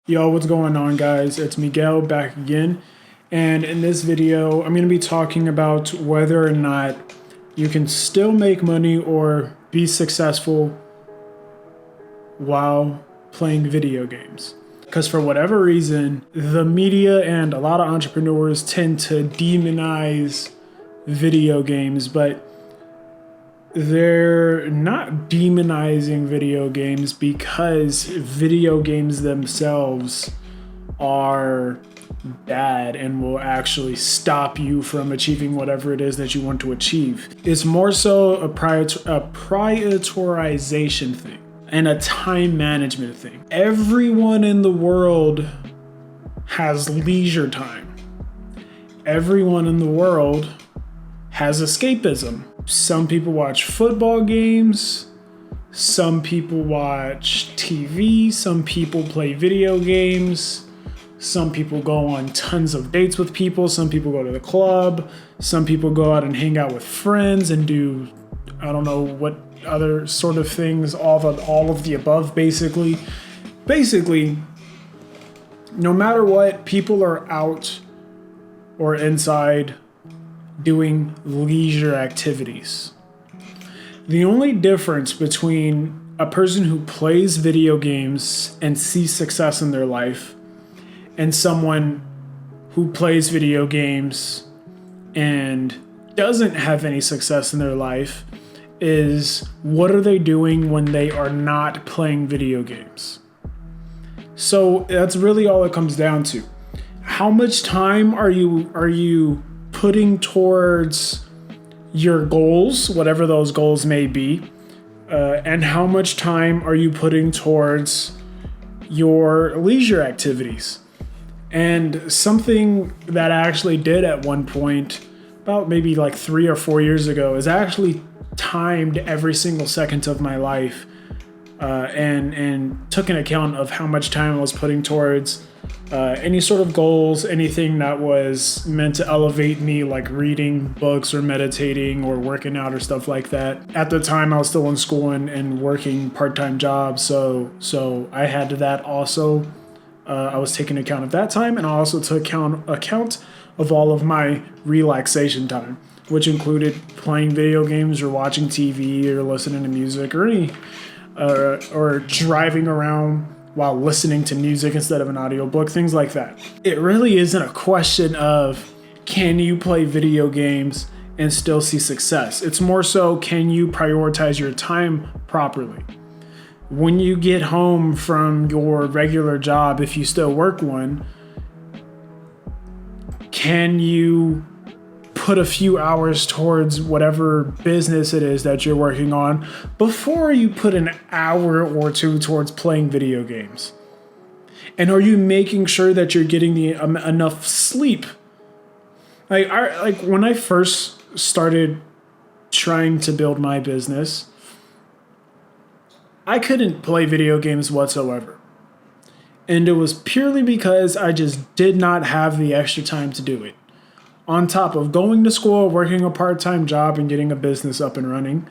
Yo, what's going on, guys? It's Miguel back again. And in this video, I'm going to be talking about whether or not you can still make money or be successful while playing video games. Because for whatever reason, the media and a lot of entrepreneurs tend to demonize video games, but they're not demonizing video games because video games themselves are bad and will actually stop you from achieving whatever it is that you want to achieve. It's more so a prioritization thing and a time management thing. Everyone in the world has leisure time. Everyone in the world has escapism. Some people watch football games, some people watch TV, some people play video games, some people go on tons of dates with people, some people go to the club, some people go out and hang out with friends and do, I don't know what other sort of things, all of the above, basically. Basically, no matter what, people are out or inside doing leisure activities. The only difference between a person who plays video games and sees success in their life and someone who plays video games and doesn't have any success in their life is what are they doing when they are not playing video games? So that's really all it comes down to. How much time are you putting towards your goals, whatever those goals may be, and how much time are you putting towards your leisure activities? And something that I actually did at one point, about maybe like 3 or 4 years ago, is I actually timed every single second of my life and took an account of how much time I was putting towards any sort of goals, anything that was meant to elevate me, like reading books or meditating or working out or stuff like that. At the time, I was still in school and working part-time jobs, so I had that also. I was taking account of that time, and I also took account of all of my relaxation time, which included playing video games or watching TV or listening to music or driving around while listening to music instead of an audiobook, things like that. It really isn't a question of can you play video games and still see success. It's more so, can you prioritize your time properly? When you get home from your regular job, if you still work one, can you put a few hours towards whatever business it is that you're working on before you put an hour or two towards playing video games? And are you making sure that you're getting enough sleep? Like when I first started trying to build my business, I couldn't play video games whatsoever. And it was purely because I just did not have the extra time to do it. On top of going to school, working a part-time job, and getting a business up and running,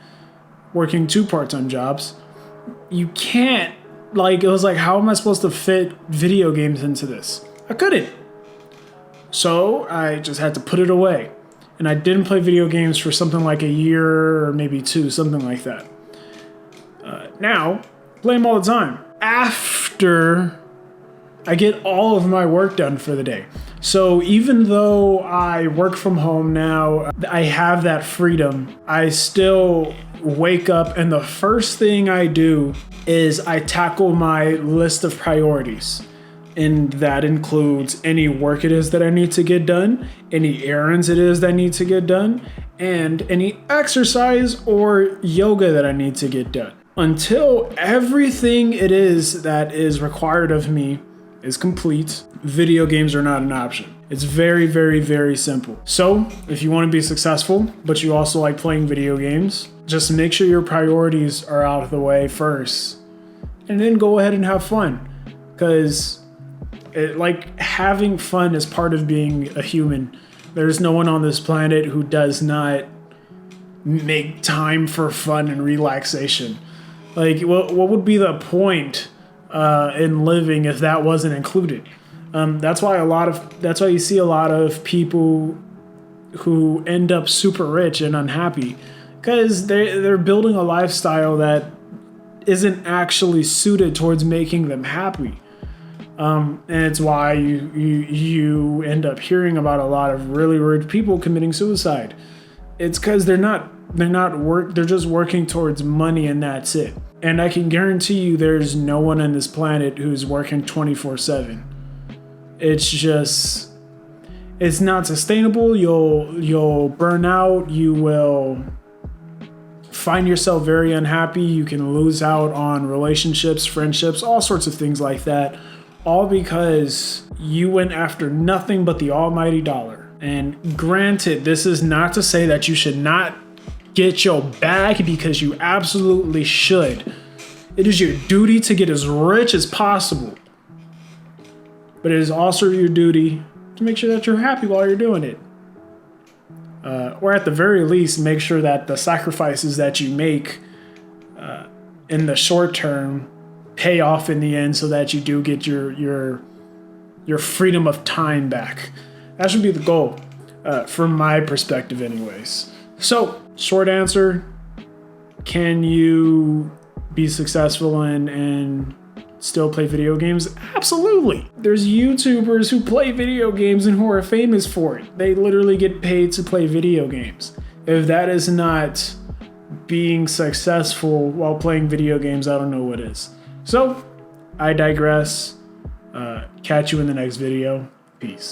working 2 part-time jobs, you can't, it was like, how am I supposed to fit video games into this? I couldn't. So I just had to put it away. And I didn't play video games for something like a year or maybe 2, something like that. Now, play them all the time. After I get all of my work done for the day. So even though I work from home now, I have that freedom, I still wake up and the first thing I do is I tackle my list of priorities. And that includes any work it is that I need to get done, any errands it is that need to get done, and any exercise or yoga that I need to get done. Until everything it is that is required of me is complete, video games are not an option. It's very, very, very simple. So if you want to be successful, but you also like playing video games, just make sure your priorities are out of the way first, and then go ahead and have fun. Because having fun is part of being a human. There's no one on this planet who does not make time for fun and relaxation. What would be the point in living if that wasn't included. That's why you see a lot of people who end up super rich and unhappy, because they're building a lifestyle that isn't actually suited towards making them happy. And it's why you end up hearing about a lot of really rich people committing suicide. It's because they're just working towards money, and that's it. And I can guarantee you there's no one on this planet who's working 24/7. It's not sustainable. You'll burn out. You will find yourself very unhappy. You can lose out on relationships, friendships, all sorts of things like that, all because you went after nothing but the almighty dollar. And granted, this is not to say that you should not get your bag, because you absolutely should. It is your duty to get as rich as possible. But it is also your duty to make sure that you're happy while you're doing it. Or at the very least, make sure that the sacrifices that you make in the short term pay off in the end, so that you do get your freedom of time back. That should be the goal, from my perspective anyways. So, short answer, can you be successful and still play video games? Absolutely. There's YouTubers who play video games and who are famous for it. They literally get paid to play video games. If that is not being successful while playing video games, I don't know what is. So, I digress. Catch you in the next video. Peace.